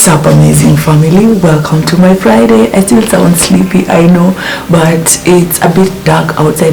What's up, amazing family? Welcome to my Friday. I still sound sleepy, I know, but it's a bit dark outside.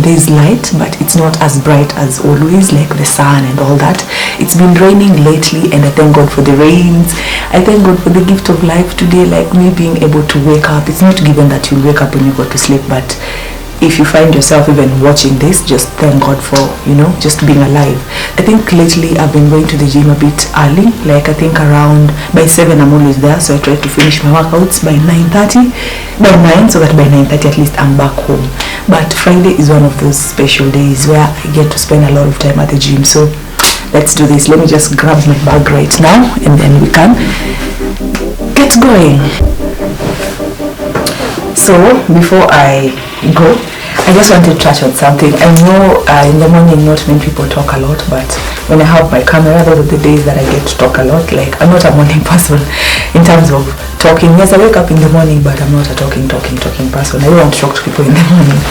There's light, but it's not as bright as always, like the sun and all that. It's been raining lately, and I thank God for the rains. I thank God for the gift of life today, like me being able to wake up. It's not given that you wake up when you go to sleep, but if you find yourself even watching this, just thank God for, just being alive. I think lately I've been going to the gym a bit early, like I think around by 7 I'm always there, so I try to finish my workouts by 9:30, by 9, so that by 9:30 at least I'm back home. But Friday is one of those special days where I get to spend a lot of time at the gym, so let's do this. Let me just grab my bag right now and then we can get going. So before I go, I just want to touch on something. I know in the morning not many people talk a lot, but when I have my camera, those are the days that I get to talk a lot. Like, I'm not a morning person in terms of talking. Yes, I wake up in the morning, but I'm not a talking person. I don't want to talk to people in the morning.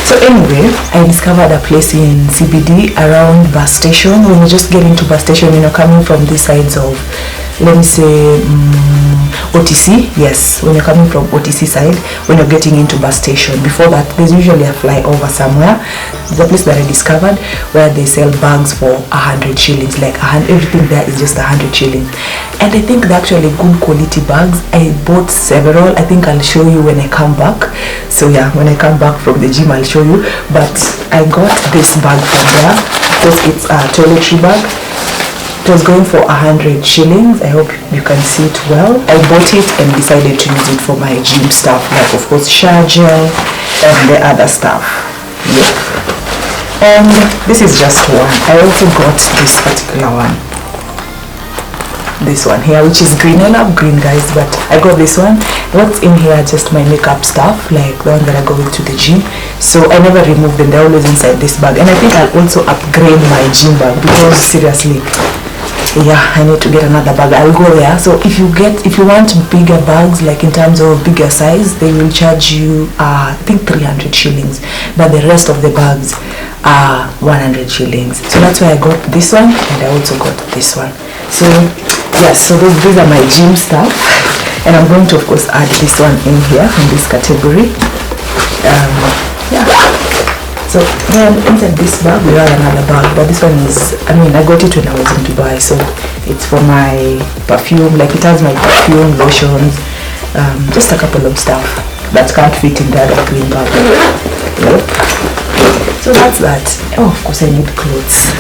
So anyway, I discovered a place in CBD around bus station. When you just get into bus station, coming from these sides of, let me say, OTC. Yes, when you're coming from OTC side, when you're getting into bus station, before that there's usually a flyover somewhere. The place that I discovered where they sell bags for 100 shillings, like everything there is just 100 shillings, and I think they're actually good quality bags. I bought several. I think I'll show you when I come back. So yeah, when I come back from the gym I'll show you, but I got this bag from there because it's a toiletry bag. It was going for 100 shillings. I hope you can see it well. I bought it and decided to use it for my gym stuff, like of course shower gel and the other stuff. Yep. And this is just one. I also got this particular one. This one here, which is green. I love green, guys, but I got this one. What's in here? Just my makeup stuff, like the one that I go into the gym. So I never remove them. They're always inside this bag. And I think I'll also upgrade my gym bag because seriously, yeah, I need to get another bag. I'll go there. So if you want bigger bags, like in terms of bigger size, they will charge you I think 300 shillings, but the rest of the bags are 100 shillings. So that's why I got this one, and I also got this one. So yes, so these are my gym stuff, and I'm going to of course add this one in here in this category. Yeah. So then inside this bag we have another bag, but this one is, I got it when I was in Dubai, so it's for my perfume. Like, it has my perfume, lotions, just a couple of stuff that can't fit in the other green bag. Yep. So that's that. Oh, of course I need clothes.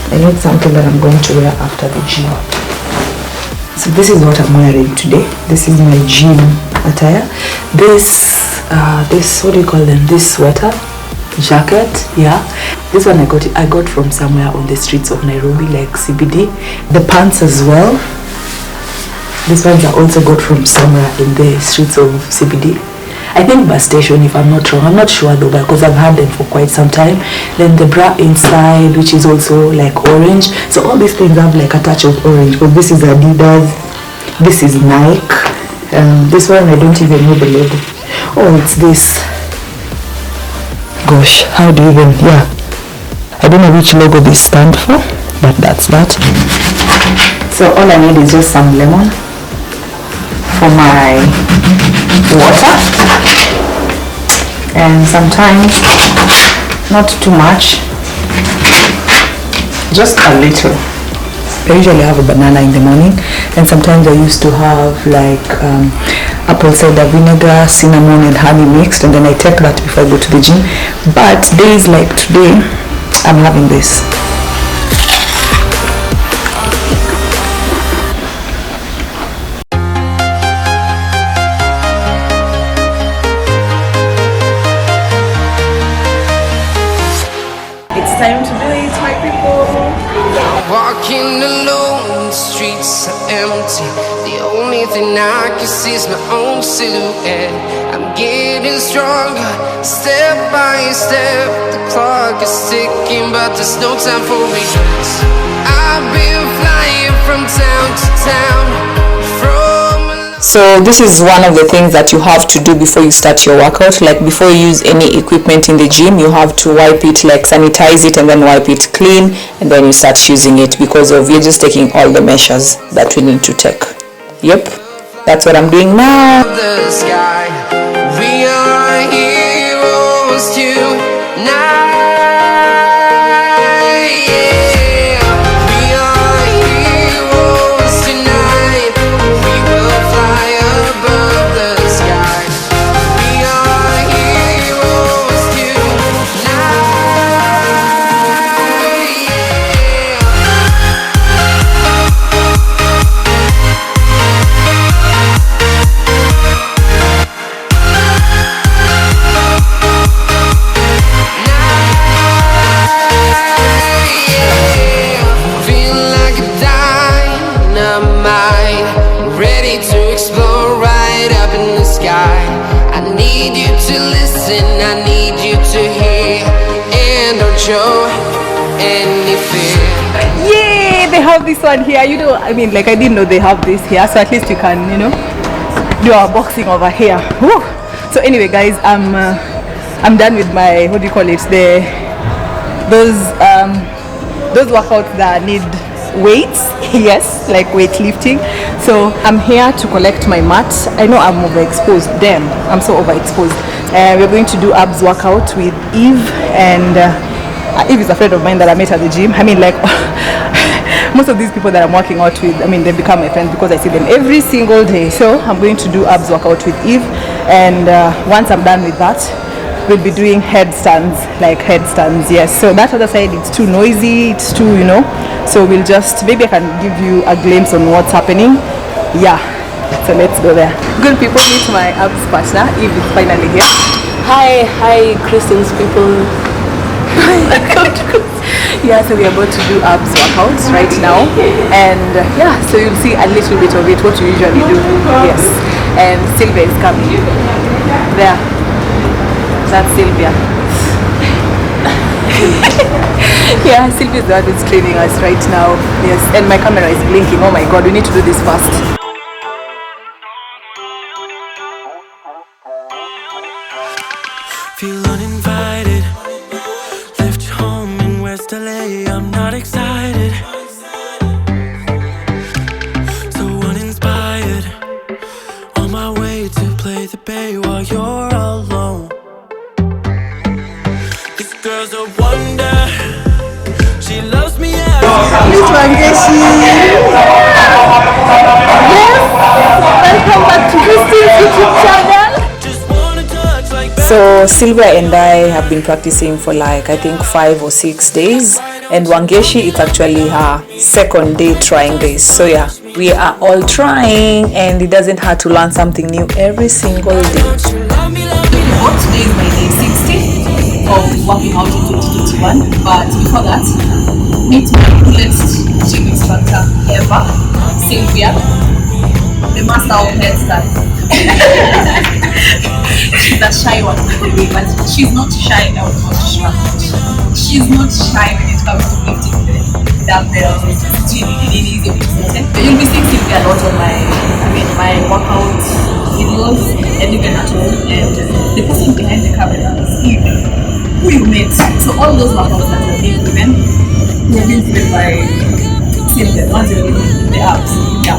I need something that I'm going to wear after the gym. So this is what I'm wearing today. This is my gym attire. This what do you call them, this sweater jacket, yeah, this one I got from somewhere on the streets of Nairobi, like CBD. The pants as well, these ones I also got from somewhere in the streets of CBD, I think bus station if I'm not wrong. I'm not sure though, because I've had them for quite some time. Then the bra inside, which is also like orange. So all these things have like a touch of orange, because this is Adidas, this is Nike, this one I don't even know the logo. Oh, it's this. Gosh, how do you even, yeah, I don't know which logo this stand for, but that's that. So all I need is just some lemon for my water, and sometimes not too much, just a little. I usually have a banana in the morning, and sometimes I used to have like apple cider vinegar, cinnamon and honey mixed, and then I take that before I go to the gym. But days like today, I'm having this. It's time to do it, my people. Walking alone, the streets are empty. The only thing I can see is my own silhouette. I'm getting stronger, step by step. The clock is ticking, but there's no time for regrets. I've been flying from town to town. So this is one of the things that you have to do before you start your workout. Like before you use any equipment in the gym, you have to wipe it, like sanitize it and then wipe it clean, and then you start using it, because of you're just taking all the measures that we need to take. Yep, that's what I'm doing now. The sky, we are heroes tonight. Yeah, we are heroes tonight. We will fly above the sky. We are heroes tonight. Feel like a dynamite, ready to explode right up in the sky. I need you to listen, I need you to hear, and don't show any fear. Yay, they have this one here. You know, I mean, like I didn't know they have this here, so at least you can, you know, do our boxing over here. Woo. So anyway, guys, I'm done with my, what do you call it, those workouts that need weights. Yes, like weightlifting. So I'm here to collect my mat. I know I'm overexposed. Damn, I'm so overexposed. We're going to do abs workout with Eve, and Eve is a friend of mine that I met at the gym. I mean, like most of these people that I'm working out with, I mean, they become my friends because I see them every single day. So I'm going to do abs workout with Eve, and once I'm done with that, we'll be doing headstands, like headstands. Yes, so that other side, it's too noisy, it's too, you know, so we'll just, maybe I can give you a glimpse on what's happening. Yeah, so let's go there. Good people, meet my abs partner. Eve is finally here. Hi Christians people. Yeah, so we're about to do abs workouts right now, and yeah, so you'll see a little bit of it, what you usually do. Yes, and Sylvia is coming there. That's Sylvia. Yeah, Sylvia is the one who's training us right now. Yes, and my camera is blinking. Oh my god, we need to do this fast. Feel uninvited. Left home in West LA. I'm not excited. So uninspired. On my way to play the bay while you're alone. This girl's a wonder. She loves me out. Miss Wangeshi. Yes, welcome back to Christine's YouTube channel. Just wanna touch like So Sylvia and I have been practicing for like I think 5 or 6 days, and Wangeshi, it's actually her second day trying this. So yeah, we are all trying, and it doesn't hurt to learn something new every single day. love me, love me. Today is my day 60 of working out in 2021, but before that, meet my coolest gym instructor ever, Sylvia, the master of headstand. She's a shy one, by the way, but she's not shy now. She's not shy when it comes to lifting the dumbbells. It's really easy to say. You'll be seeing Sylvia a lot on my workout videos and even at home. And the person behind the camera is Eve, who you met. So all those workouts that are being given, they're being given by Sylvia, the ones you're doing the abs. Yeah.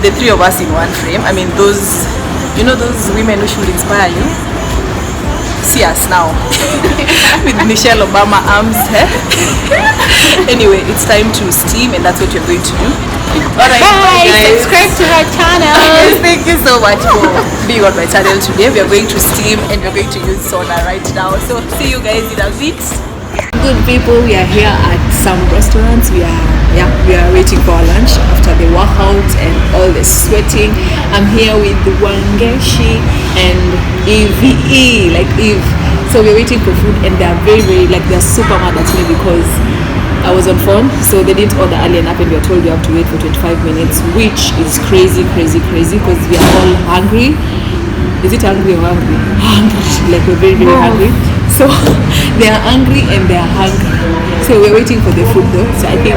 The three of us in one frame. I mean, those, you know, those women who should inspire you. See us now with Michelle Obama arms. Anyway, it's time to steam, and that's what you're going to do. Alright, guys, subscribe to our channel. Yes, thank you so much for being on my channel today. We are going to steam, and we're going to use sauna right now. So see you guys in a bit. Good people, we are here at some restaurants. We are waiting for our lunch after the workout and all the sweating. I'm here with Wangeshi and Eve, like Eve. So we're waiting for food, and they're very like they're super mad at me because I was on phone, so they didn't order early enough, and we are told you have to wait for 25 minutes, which is crazy because we are all hungry. Is it hungry or hungry? Hungry, like we're very hungry. So they are angry and they are hungry. So we're waiting for the food though. So I think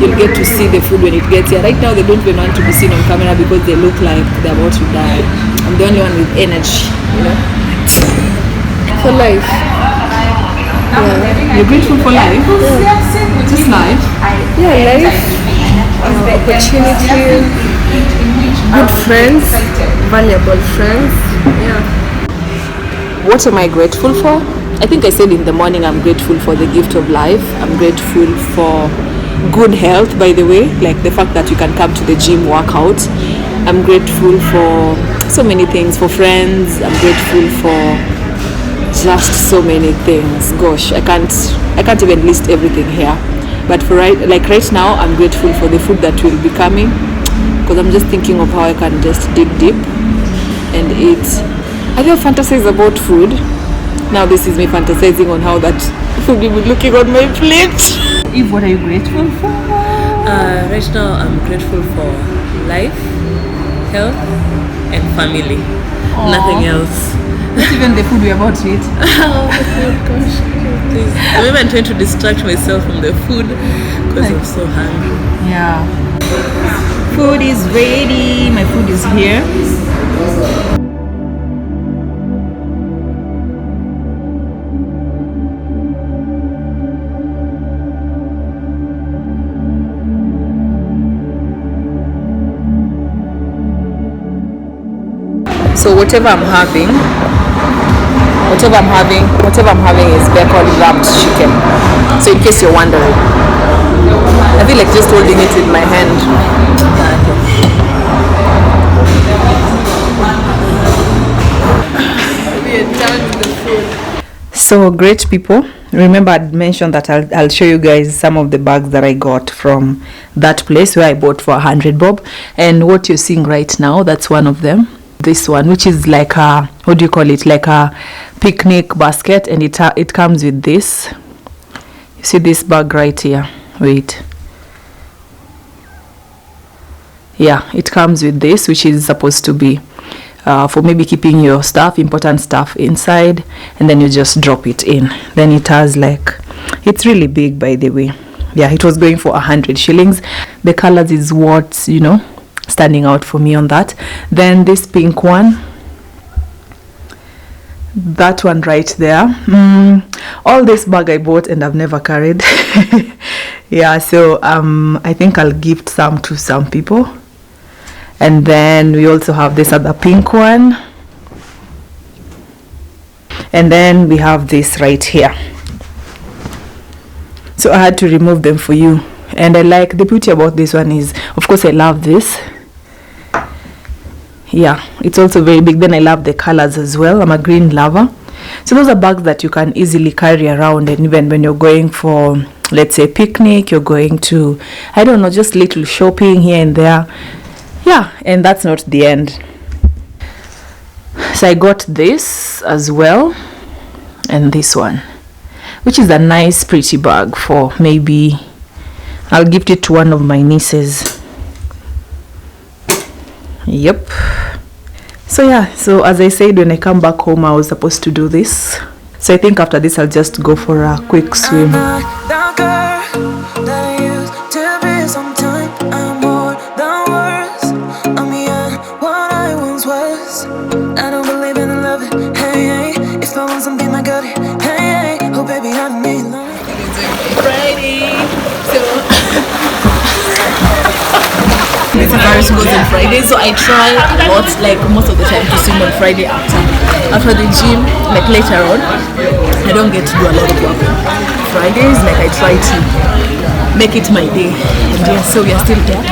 you'll get to see the food when it gets here. Right now, they don't even want to be seen on camera because they look like they're about to die. I'm the only one with energy, you know. For life. Yeah. You're grateful for life? Yeah. Just life? Yeah, life, opportunity, good friends, valuable friends. Yeah. What am I grateful for? I think I said in the morning I'm grateful for the gift of life. I'm grateful for good health, by the way, like the fact that you can come to the gym, work out. I'm grateful for so many things, for friends. I'm grateful for just so many things. Gosh, I can't even list everything here. But for right now, I'm grateful for the food that will be coming, because I'm just thinking of how I can just dig deep and eat. I don't fantasize about food. Now this is me fantasizing on how that food will be looking on my plate. Eve, what are you grateful for? Right now I'm grateful for life, health, and family. Aww. Nothing else. Not even the food we're about to eat. Oh gosh, please. I'm even trying to distract myself from the food because I'm so hungry. Yeah. Food is ready. My food is here. So whatever I'm having is bacon wrapped chicken. So in case you're wondering, I feel like just holding it with my hand. We are done with the food. So great people. Remember I'd mentioned that I'll show you guys some of the bags that I got from that place where I bought for 100 bob. And what you're seeing right now, that's one of them. This one, which is like a, what do you call it, like a picnic basket, and it comes with this. You see this bag right here, wait, yeah, it comes with this, which is supposed to be for maybe keeping your stuff, important stuff inside, and then you just drop it in. Then it has like, it's really big, by the way. Yeah, it was going for 100 shillings. The colors is what's, you know, standing out for me on that. Then this pink one, that one right there, all this bag I bought and I've never carried. Yeah, so I think I'll gift some to some people. And then we also have this other pink one, and then we have this right here. So I had to remove them for you. And I like, the beauty about this one is, of course I love this. Yeah, it's also very big. Then I love the colors as well. I'm a green lover. So those are bags that you can easily carry around, and even when you're going for, let's say, picnic, you're going to, I don't know, just little shopping here and there. Yeah, and that's not the end. So I got this as well, and this one, which is a nice pretty bag for maybe, I'll gift it to one of my nieces. Yep. So yeah, so as I said, when I come back home I was supposed to do this. So I think after this I'll just go for a quick swim. This virus goes on Friday, so I try a lot, like most of the time, to swim on Friday after the gym. Like later on, I don't get to do a lot of work on Fridays. Like I try to make it my day, and yeah, so we are still there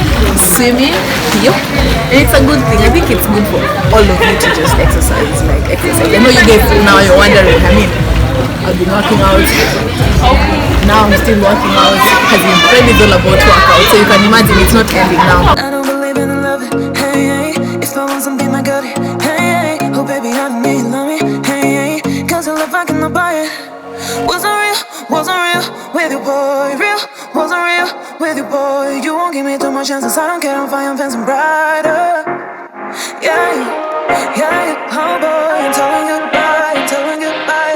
swimming. Yep, and it's a good thing. I think it's good for all of you to just exercise. Like exercise. I know you guys now you're wondering. I mean, I've been working out. Now I'm still working out because Friday is all about workout. So you can imagine it's not ending now. I don't believe in love. Hey, if I want something, I got it. Hey, oh baby, I need love me. Hey, cause I love I cannot buy it. Wasn't real with you, boy. Real, wasn't real with you, boy. You won't give me too much chances. I don't care, I'm fine, I'm fancy brighter. Yeah, oh boy, I'm telling goodbye, I'm telling goodbye.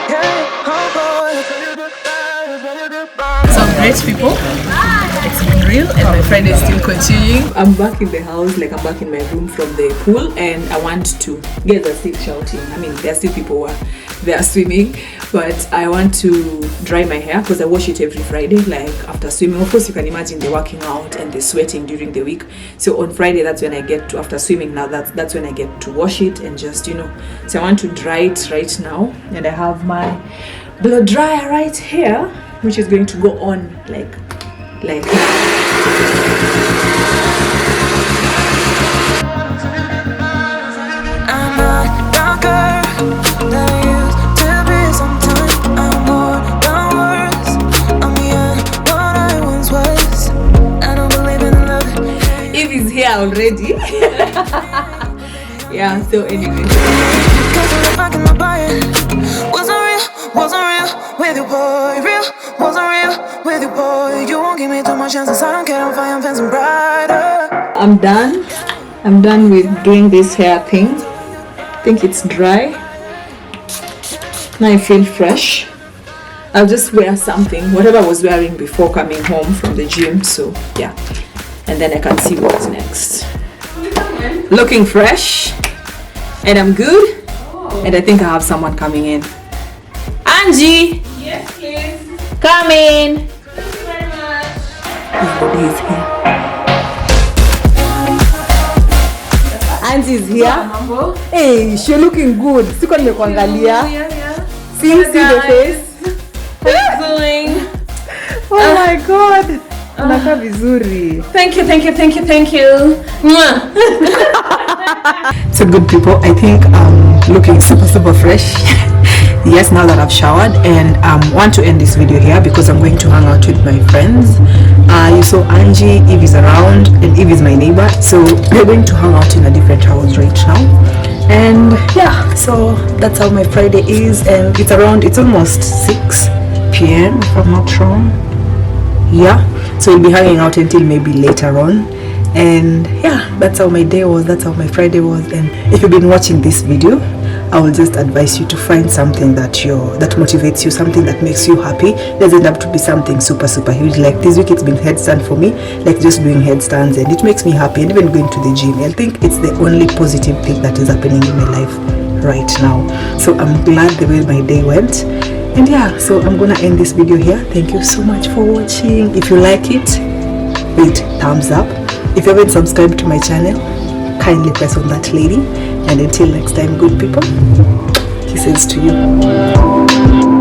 Yeah, oh boy, I'm telling goodbye, I'm telling goodbye. Some great people. real, and my Friday is still continuing. I'm back in the house, like I'm back in my room from the pool, and I want to, guys are still shouting. I mean, there are still people who are there swimming, but I want to dry my hair because I wash it every Friday, like after swimming. Of course, you can imagine the working out and the sweating during the week. So on Friday, that's when I get to, after swimming now, that's when I get to wash it and just, you know. So I want to dry it right now, and I have my blow dryer right here, which is going to go on like I'm not the girl that I used to be. Sometimes I'm more than words. I'm beyond what I once was. I don't believe in love. Eve is here already. Yeah, so anyway. Cause I look back in my body. Wasn't real with you, boy. Real, wasn't real with you, boy. You won't give me too much chances. I don't care, I'm fine, I'm fencing brighter. I'm done with doing this hair thing. I think it's dry. Now I feel fresh. I'll just wear something, whatever I was wearing before coming home from the gym. So yeah, and then I can see what's next. Looking fresh, and I'm good. And I think I have someone coming in. Angie! Yes, please. Come in! Thank you very much. Everybody is here. Auntie is here. Hey, she's looking good. Siko nimekuangalia. Yeah. See the face. How you doing? Oh my god. Unakaa vizuri. Thank you. Mwah. So good people, I think I'm looking super fresh. Yes, now that I've showered, and want to end this video here because I'm going to hang out with my friends. You saw Angie, Eve is around, and Eve is my neighbor, so we're going to hang out in a different house right now. And yeah, so that's how my Friday is, and it's almost 6 p.m. if I'm not wrong. Yeah, so we'll be hanging out until maybe later on. And yeah, that's how my day was, that's how my Friday was. And if you've been watching this video, I will just advise you to find something that motivates you, something that makes you happy. Doesn't have to be something super huge. Like this week it's been headstand for me, like just doing headstands, and it makes me happy. And even going to the gym, I think it's the only positive thing that is happening in my life right now. So I'm glad the way my day went. And yeah, so I'm gonna end this video here. Thank you so much for watching. If you like it, hit thumbs up. If you haven't subscribed to my channel, kindly press on that lady. And until next time, good people, kisses to you.